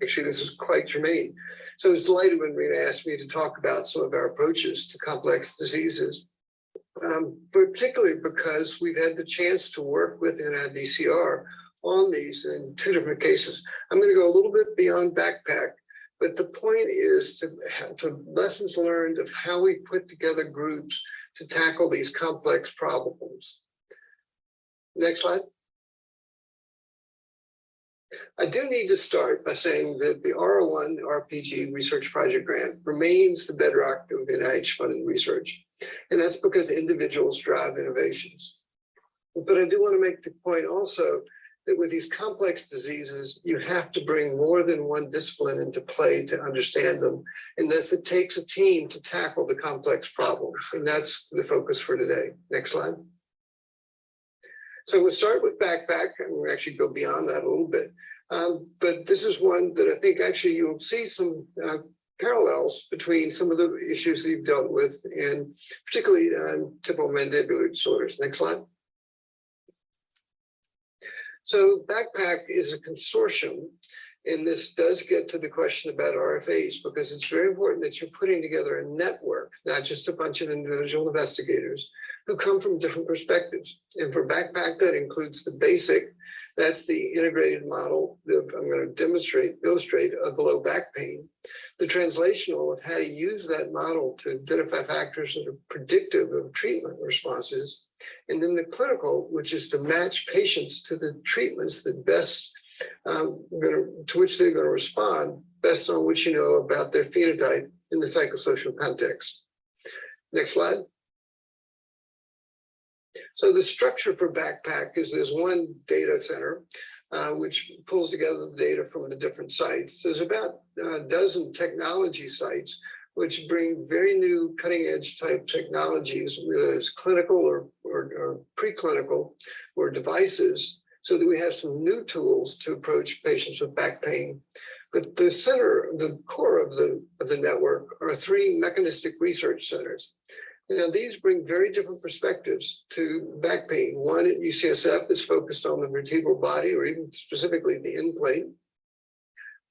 actually, this is quite germane. So I was delighted when Rena asked me to talk about some of our approaches to complex diseases, but particularly because we've had the chance to work with NIDCR on these in 2 different cases. I'm going to go a little bit beyond BACPAC, but the point is to lessons learned of how we put together groups to tackle these complex problems. Next slide. I do need to start by saying that the R01 RPG research project grant remains the bedrock of NIH-funded research, and that's because individuals drive innovations. But I do want to make the point also that with these complex diseases, you have to bring more than one discipline into play to understand them, and thus it takes a team to tackle the complex problems, and that's the focus for today. Next slide. So we'll start with BACPAC, and we'll actually go beyond that a little bit. But this is one that I think actually you'll see some parallels between some of the issues that you've dealt with, and particularly temporomandibular disorders. Next slide. So BACPAC is a consortium, and this does get to the question about RFAs, because it's very important that you're putting together a network, not just a bunch of individual investigators who come from different perspectives. And for BACPAC, that includes the basic, that's the integrated model that I'm going to illustrate of low back pain, the translational of how to use that model to identify factors that are predictive of treatment responses, and then the clinical, which is to match patients to the treatments that best, to which they're going to respond, based on what you know about their phenotype in the psychosocial context. Next slide. So the structure for BACPAC is there's one data center, which pulls together the data from the different sites. There's about a dozen technology sites, which bring very new cutting edge type technologies, whether it's clinical or preclinical or devices, so that we have some new tools to approach patients with back pain. But the center, the core of the network are 3 mechanistic research centers. Now, these bring very different perspectives to back pain. One at UCSF is focused on the vertebral body, or even specifically the end plate.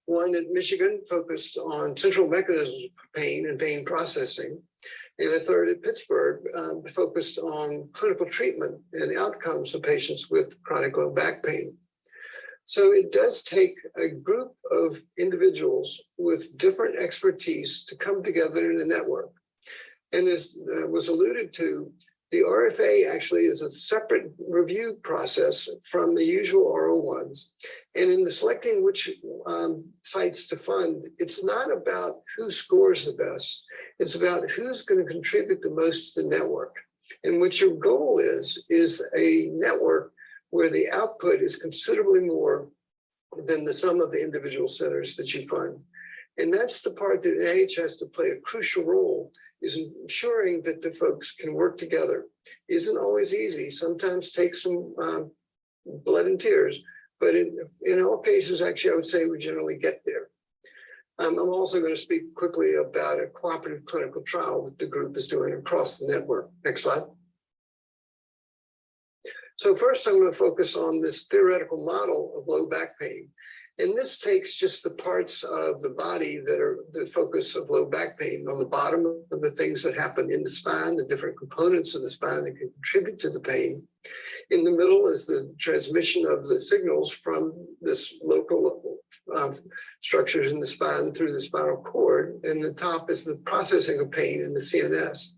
One at Michigan focused on central mechanisms of pain and pain processing. And a third at Pittsburgh focused on clinical treatment and the outcomes of patients with chronic low back pain. So it does take a group of individuals with different expertise to come together in a network. And as was alluded to, the RFA actually is a separate review process from the usual R01s. And in the selecting which sites to fund, it's not about who scores the best. It's about who's going to contribute the most to the network. And what your goal is a network where the output is considerably more than the sum of the individual centers that you fund. And that's the part that NIH has to play a crucial role, is ensuring that the folks can work together. Isn't always easy, sometimes takes some blood and tears, but in all cases, actually, I would say we generally get there. I'm also going to speak quickly about a cooperative clinical trial that the group is doing across the network. Next slide. So first, I'm going to focus on this theoretical model of low back pain. And this takes just the parts of the body that are the focus of low back pain. On the bottom of the things that happen in the spine, the different components of the spine that can contribute to the pain. In the middle is the transmission of the signals from this local structures in the spine through the spinal cord. And the top is the processing of pain in the CNS.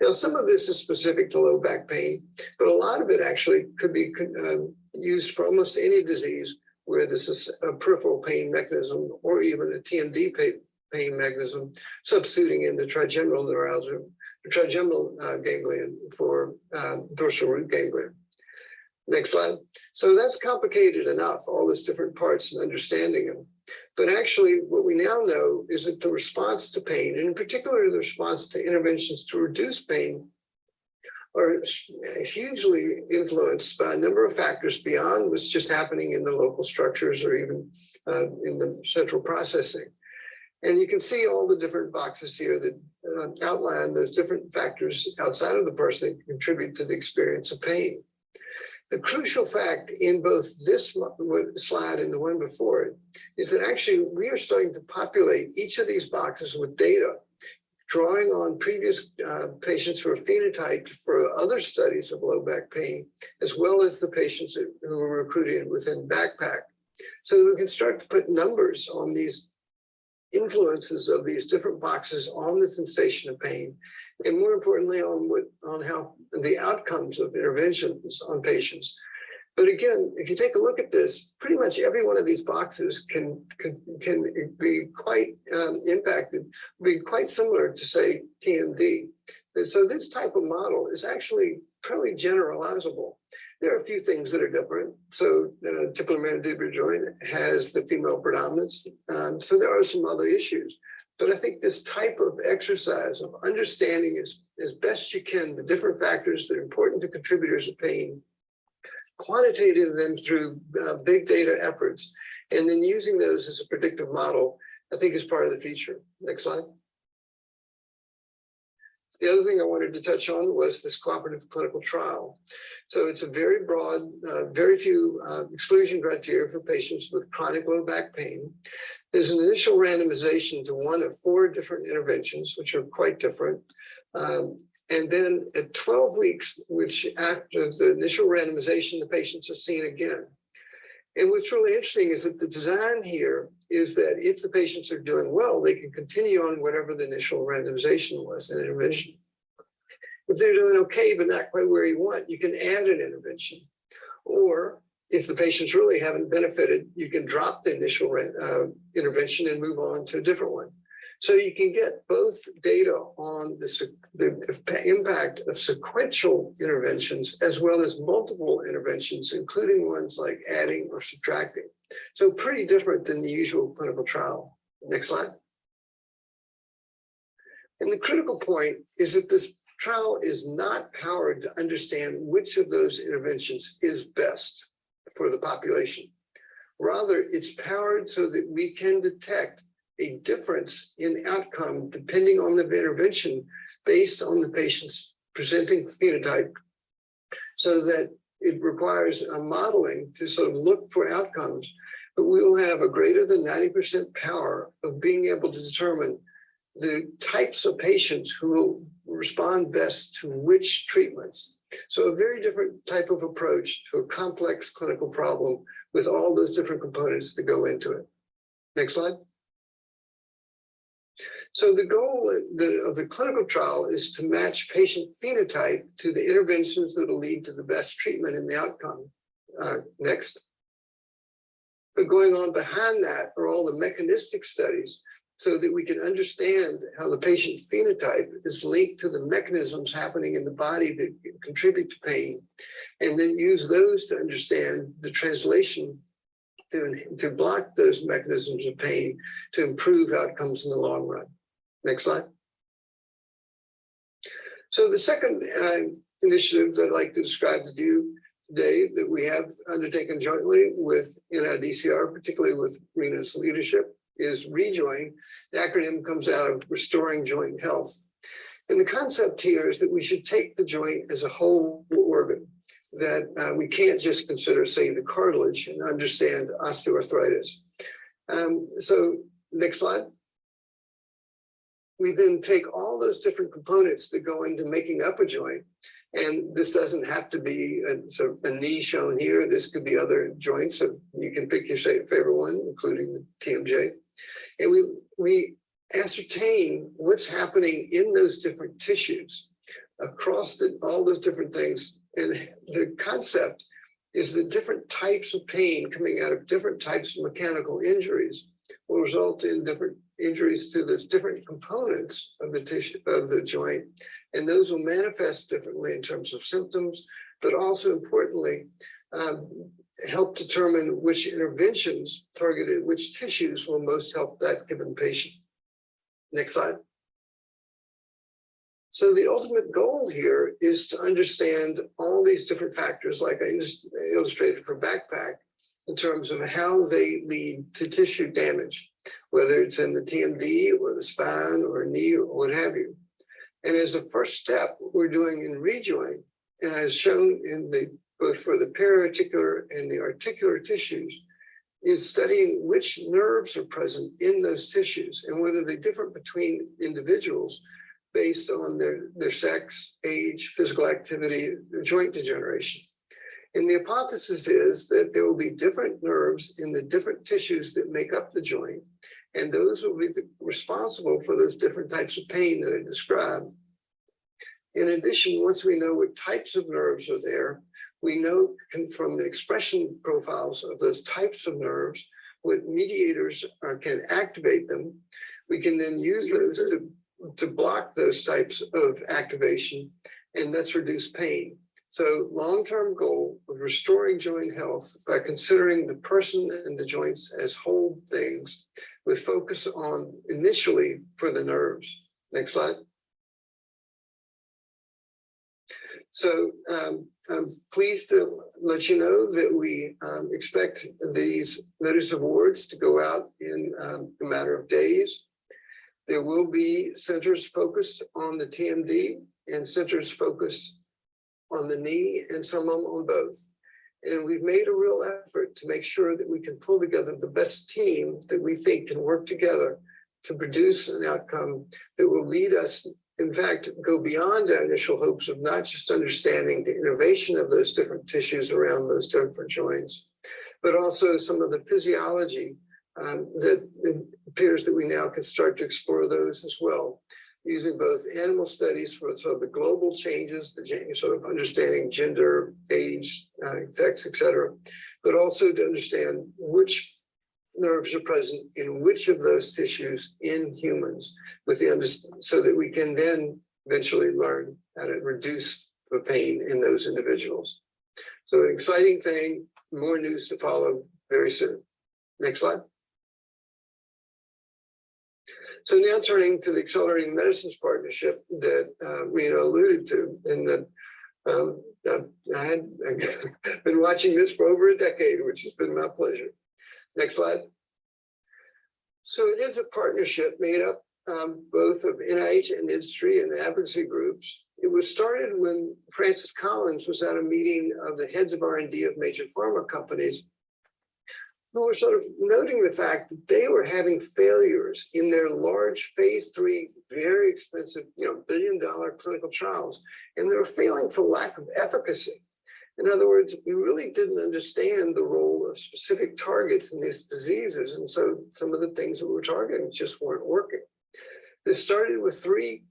Now, some of this is specific to low back pain, but a lot of it actually could be used for almost any disease where this is a peripheral pain mechanism or even a TMD pain mechanism, substituting in the trigeminal neuralgia, the trigeminal ganglion for dorsal root ganglion. Next slide. So that's complicated enough, all those different parts and understanding them. But actually, what we now know is that the response to pain, and in particular the response to interventions to reduce pain, are hugely influenced by a number of factors beyond what's just happening in the local structures or even in the central processing. And you can see all the different boxes here that outline those different factors outside of the person that contribute to the experience of pain. The crucial fact in both this slide and the one before it is that actually we are starting to populate each of these boxes with data, drawing on previous patients who are phenotyped for other studies of low back pain, as well as the patients who were recruited within BACPAC. So we can start to put numbers on these influences of these different boxes on the sensation of pain, and more importantly, on how the outcomes of interventions on patients. But again, if you take a look at this, pretty much every one of these boxes can be quite impacted, be quite similar to, say, TMD. And so this type of model is actually fairly generalizable. There are a few things that are different. So Temporomandibular joint has the female predominance. So there are some other issues. But I think this type of exercise of understanding as best you can the different factors that are important to contributors of pain, quantitating them through big data efforts, and then using those as a predictive model, I think is part of the future. Next slide. The other thing I wanted to touch on was this cooperative clinical trial. So it's a very broad, very few exclusion criteria for patients with chronic low back pain. There's an initial randomization to one of 4 different interventions, which are quite different. And then at 12 weeks, which after the initial randomization, the patients are seen again. And what's really interesting is that the design here is that if the patients are doing well, they can continue on whatever the initial randomization was, an intervention. If they're doing okay, but not quite where you want, you can add an intervention. Or if the patients really haven't benefited, you can drop the initial intervention and move on to a different one. So you can get both data on the impact of sequential interventions as well as multiple interventions, including ones like adding or subtracting. So pretty different than the usual clinical trial. Next slide. And the critical point is that this trial is not powered to understand which of those interventions is best for the population. Rather, it's powered so that we can detect a difference in outcome depending on the intervention based on the patient's presenting phenotype, so that it requires a modeling to sort of look for outcomes, but we will have a greater than 90% power of being able to determine the types of patients who will respond best to which treatments. So a very different type of approach to a complex clinical problem with all those different components that go into it. Next slide. So the goal of the clinical trial is to match patient phenotype to the interventions that will lead to the best treatment and the outcome. Next. But going on behind that are all the mechanistic studies so that we can understand how the patient phenotype is linked to the mechanisms happening in the body that contribute to pain, and then use those to understand the translation to block those mechanisms of pain to improve outcomes in the long run. Next slide. So the second initiative that I'd like to describe with you today that we have undertaken jointly with NIDCR, particularly with Rena's leadership, is REJOIN. The acronym comes out of Restoring Joint Health. And the concept here is that we should take the joint as a whole organ, that we can't just consider, say, the cartilage and understand osteoarthritis. So next slide. We then take all those different components that go into making up a joint. And this doesn't have to be sort of a knee shown here. This could be other joints. So you can pick your favorite one, including the TMJ. And we ascertain what's happening in those different tissues across all those different things. And the concept is that different types of pain coming out of different types of mechanical injuries will result in different injuries to the different components of the tissue of the joint, and those will manifest differently in terms of symptoms, but also importantly, help determine which interventions targeted which tissues will most help that given patient. Next slide. So the ultimate goal here is to understand all these different factors, like I illustrated for BACPAC, in terms of how they lead to tissue damage, whether it's in the TMD or the spine or knee or what have you. And as a first step, what we're doing in REJOIN, and as shown in the both for the para-articular and the articular tissues, is studying which nerves are present in those tissues and whether they differ between individuals based on their sex, age, physical activity, joint degeneration. And the hypothesis is that there will be different nerves in the different tissues that make up the joint, and those will be responsible for those different types of pain that I described. In addition, once we know what types of nerves are there, we know from the expression profiles of those types of nerves what mediators can activate them. We can then use those to block those types of activation and thus reduce pain. So long-term goal of restoring joint health by considering the person and the joints as whole things with focus on initially for the nerves. Next slide. So I'm pleased to let you know that we expect these notice of awards to go out in a matter of days. There will be centers focused on the TMD and centers focused on the knee and some of them on both. And we've made a real effort to make sure that we can pull together the best team that we think can work together to produce an outcome that will lead us, in fact, go beyond our initial hopes of not just understanding the innovation of those different tissues around those different joints, but also some of the physiology that it appears that we now can start to explore those as well, using both animal studies for sort of the global changes, the sort of understanding gender, age, effects, et cetera, but also to understand which nerves are present in which of those tissues in humans, with the so that we can then eventually learn how to reduce the pain in those individuals. So an exciting thing, more news to follow very soon. Next slide. So now turning to the Accelerating Medicines Partnership that Rena alluded to, and that I've been watching this for over a decade, which has been my pleasure. Next slide. So it is a partnership made up both of NIH and industry and advocacy groups. It was started when Francis Collins was at a meeting of the heads of R&D of major pharma companies, who were sort of noting the fact that they were having failures in their large phase 3, very expensive, billion-dollar clinical trials, and they were failing for lack of efficacy. In other words, we really didn't understand the role of specific targets in these diseases, and so some of the things that we were targeting just weren't working. This started with three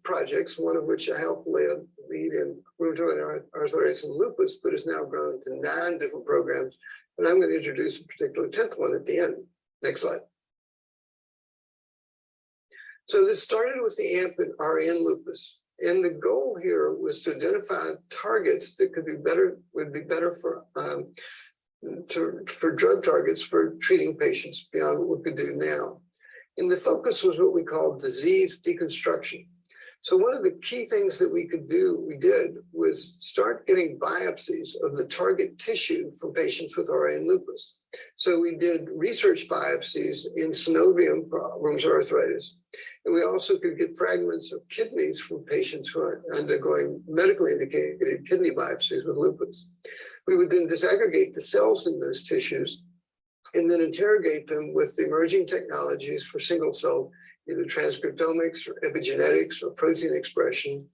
projects, one of which I helped lead in rheumatoid arthritis and lupus, but has now grown to 9 different programs. And I'm going to introduce a particular 10th one at the end. Next slide. So this started with the AMP and REN lupus. And the goal here was to identify targets that would be better for drug targets for treating patients beyond what we could do now. And the focus was what we call disease deconstruction. So one of the key things that we did was start getting biopsies of the target tissue from patients with RA and lupus. So we did research biopsies in synovium for rheumatoid arthritis. And we also could get fragments of kidneys from patients who are undergoing medically indicated kidney biopsies with lupus. We would then disaggregate the cells in those tissues and then interrogate them with the emerging technologies for single cell, either transcriptomics or epigenetics or protein expression,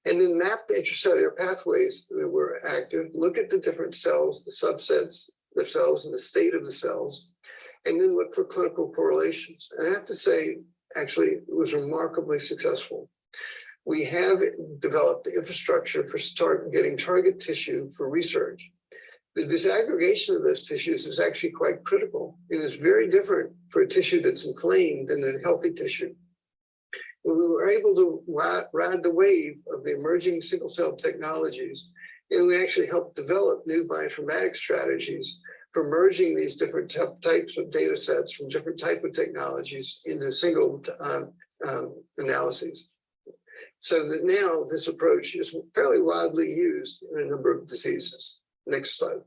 and then map the intracellular pathways that were active, look at the different cells, the subsets, the cells, and the state of the cells, and then look for clinical correlations. And I have to say, actually, it was remarkably successful. We have developed the infrastructure for getting target tissue for research. The disaggregation of those tissues is actually quite critical. It is very different for a tissue that's inflamed than a healthy tissue. And we were able to ride the wave of the emerging single cell technologies, and we actually helped develop new bioinformatics strategies for merging these different types of data sets from different types of technologies into single analyses. So that now this approach is fairly widely used in a number of diseases. Next slide.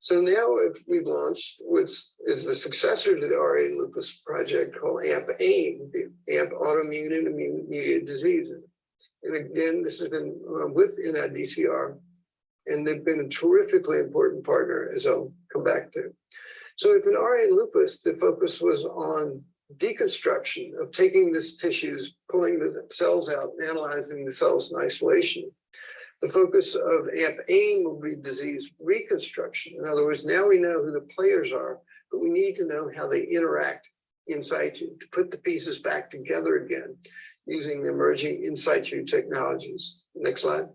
So now we've launched what is the successor to the RA lupus project called AMP-AIM, the AMP Autoimmune and Immune-Mediated Diseases. And again, this has been with NIDCR, and they've been a terrifically important partner, as I'll come back to. So if in RA and lupus, the focus was on deconstruction of taking these tissues, pulling the cells out, and analyzing the cells in isolation. The focus of AMP-AIM will be disease reconstruction. In other words, now we know who the players are, but we need to know how they interact in situ to put the pieces back together again using the emerging in situ technologies. Next slide.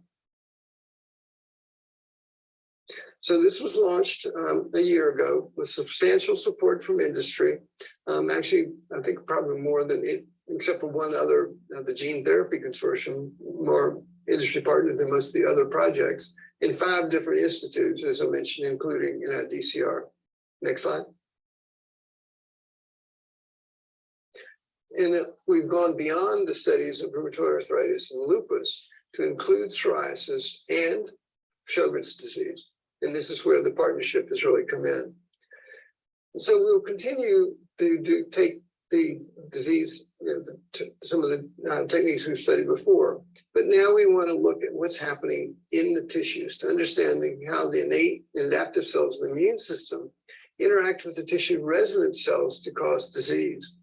So this was launched a year ago with substantial support from industry. Actually, I think probably more than it, except for one other, the Gene Therapy Consortium, more industry partner than most of the other projects, in 5 different institutes, as I mentioned, including DCR. Next slide. And we've gone beyond the studies of rheumatoid arthritis and lupus to include psoriasis and Sjogren's disease. And this is where the partnership has really come in. So we'll continue to take the disease, some of the techniques we've studied before, but now we want to look at what's happening in the tissues to understanding how the innate and adaptive cells of the immune system interact with the tissue resident cells to cause disease.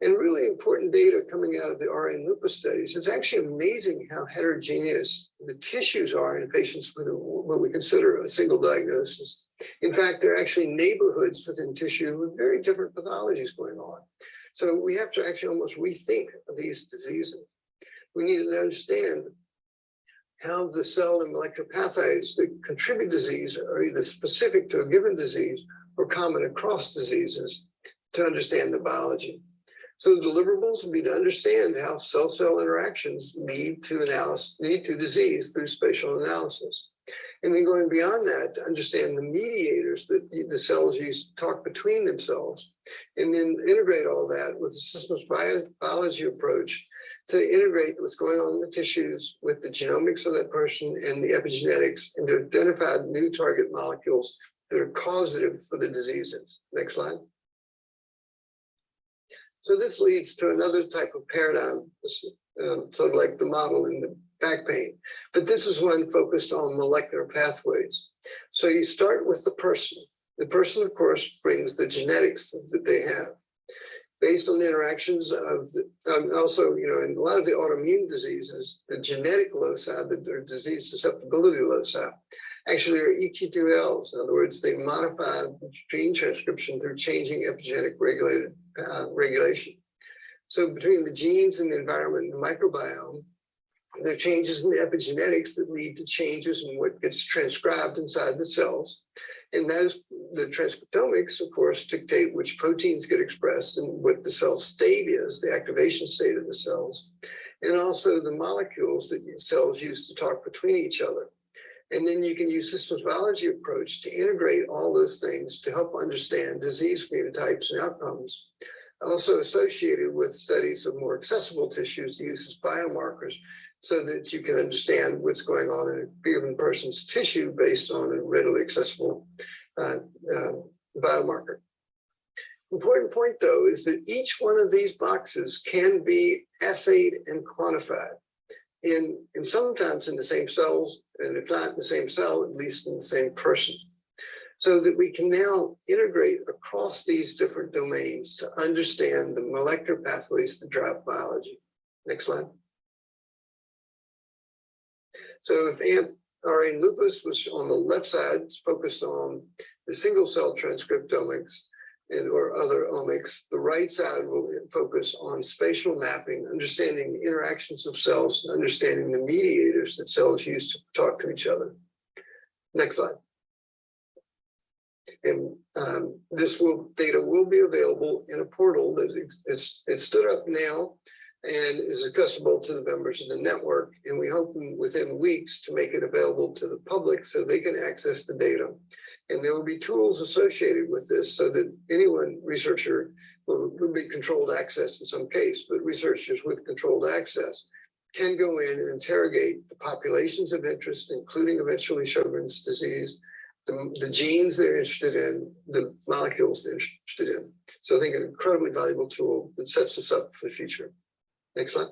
And really important data coming out of the RA and lupus studies. It's actually amazing how heterogeneous the tissues are in patients with what we consider a single diagnosis. In fact, there are actually neighborhoods within tissue with very different pathologies going on. So we have to actually almost rethink these diseases. We need to understand how the cell and molecular pathways that contribute disease are either specific to a given disease or common across diseases to understand the biology. So the deliverables will be to understand how cell-cell interactions lead to disease through spatial analysis. And then going beyond that, to understand the mediators that the cells use to talk between themselves, and then integrate all that with a systems biology approach to integrate what's going on in the tissues with the genomics of that person and the epigenetics, and to identify new target molecules that are causative for the diseases. Next slide. So this leads to another type of paradigm, sort of like the model in the back pain, but this is one focused on molecular pathways. So you start with the person. The person, of course, brings the genetics that they have based on the interactions of also, in a lot of the autoimmune diseases, the genetic loci, the disease susceptibility loci, actually are EQ2Ls. In other words, they modify gene transcription through changing epigenetic regulation. So between the genes and the environment and the microbiome, there are changes in the epigenetics that lead to changes in what gets transcribed inside the cells. And those, the transcriptomics, of course, dictate which proteins get expressed and what the cell state is, the activation state of the cells, and also the molecules that cells use to talk between each other. And then you can use systems biology approach to integrate all those things to help understand disease phenotypes and outcomes. Also associated with studies of more accessible tissues, uses biomarkers, so that you can understand what's going on in a given person's tissue based on a readily accessible biomarker. Important point, though, is that each one of these boxes can be assayed and quantified, and sometimes in the same cells, and if not in the same cell, at least in the same person, so that we can now integrate across these different domains to understand the molecular pathways that drive biology. Next slide. So if RA and lupus was on the left side, focused on the single cell transcriptomics or other omics, the right side will focus on spatial mapping, understanding the interactions of cells, and understanding the mediators that cells use to talk to each other. Next slide. And this data will be available in a portal that it's stood up now and is accessible to the members of the network. And we hope within weeks to make it available to the public so they can access the data. And there will be tools associated with this so that anyone, researcher, will be controlled access in some case, but researchers with controlled access can go in and interrogate the populations of interest, including eventually Sjogren's disease, the genes they're interested in, the molecules they're interested in. So I think an incredibly valuable tool that sets us up for the future. Next slide.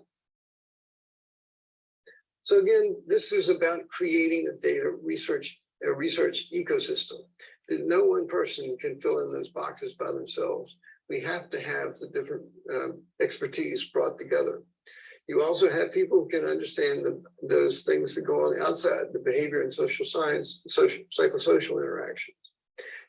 So again, this is about creating a research ecosystem that no one person can fill in those boxes by themselves. We have to have the different expertise brought together. You also have people who can understand those things that go on outside, the behavior and social science, psychosocial interactions.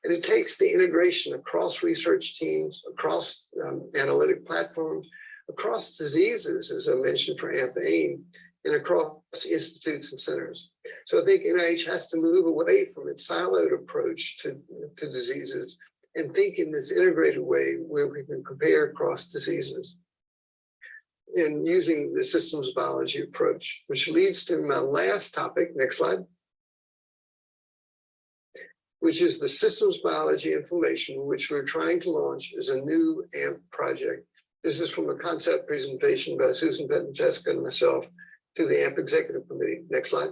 And it takes the integration across research teams, across analytic platforms, across diseases, as I mentioned for AMP-AIM, and across institutes and centers. So I think NIH has to move away from its siloed approach to diseases and think in this integrated way where we can compare across diseases and using the systems biology approach, which leads to my last topic, next slide, which is the systems biology inflammation, which we're trying to launch as a new AMP project. This is from a concept presentation by Susan Benton-Jessica and myself to the AMP Executive Committee. Next slide.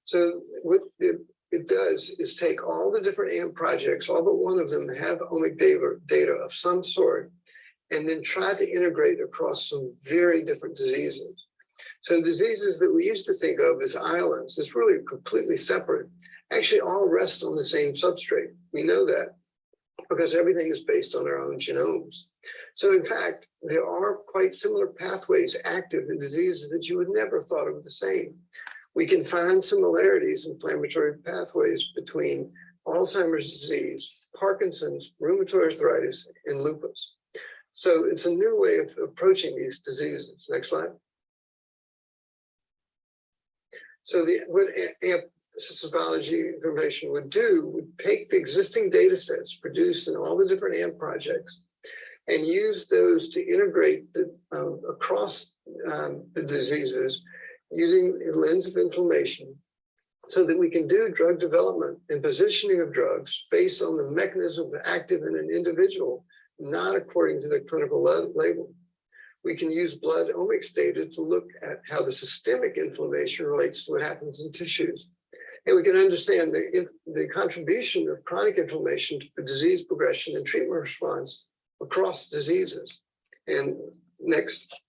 So what it does is take all the different AMP projects, all but one of them have omic data of some sort, and then try to integrate across some very different diseases. So diseases that we used to think of as islands, it's really completely separate, actually all rest on the same substrate. We know that because everything is based on our own genomes. So in fact, there are quite similar pathways active in diseases that you would never thought of the same. We can find similarities in inflammatory pathways between Alzheimer's disease, Parkinson's, rheumatoid arthritis, and lupus. So it's a new way of approaching these diseases. Next slide. So what AMP systems biology information would do would take the existing data sets produced in all the different AMP projects and use those to integrate across the diseases using a lens of inflammation so that we can do drug development and positioning of drugs based on the mechanism active in an individual, not according to the clinical label. We can use blood omics data to look at how the systemic inflammation relates to what happens in tissues. And we can understand the contribution of chronic inflammation to disease progression and treatment response across diseases. And next,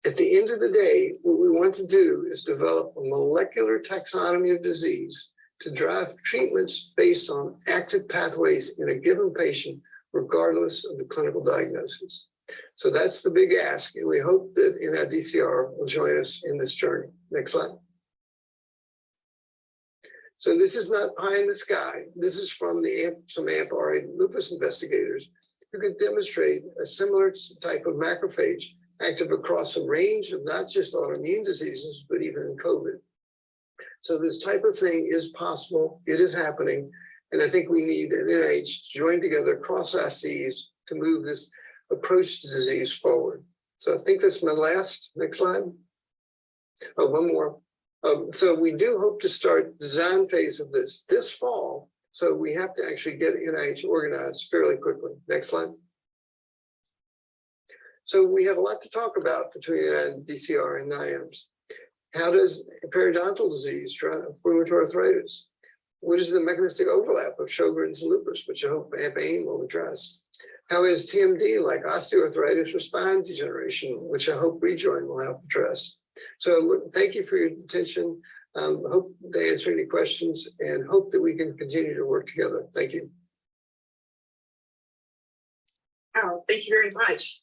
at the end of the day, what we want to do is develop a molecular taxonomy of disease to drive treatments based on active pathways in a given patient, regardless of the clinical diagnosis. So that's the big ask, and we hope that NIDCR will join us in this journey. Next slide. So this is not pie in the sky. This is from some AMP-RA lupus investigators who could demonstrate a similar type of macrophage active across a range of not just autoimmune diseases, but even in COVID. So this type of thing is possible. It is happening. And I think we need an NIH to join together across ICs to move this approach to disease forward. So I think that's my last. Next slide. Oh, one more. So we do hope to start the design phase of this fall. So we have to actually get NIH organized fairly quickly. Next slide. So we have a lot to talk about between DCR and NIAMS. How does periodontal disease drive rheumatoid arthritis? What is the mechanistic overlap of Sjogren's and lupus, which I hope AMP-AIM will address? How is TMD like osteoarthritis or spine degeneration, which I hope REJOIN will help address? So thank you for your attention. Hope they answer any questions and hope that we can continue to work together. Thank you. Oh, thank you very much.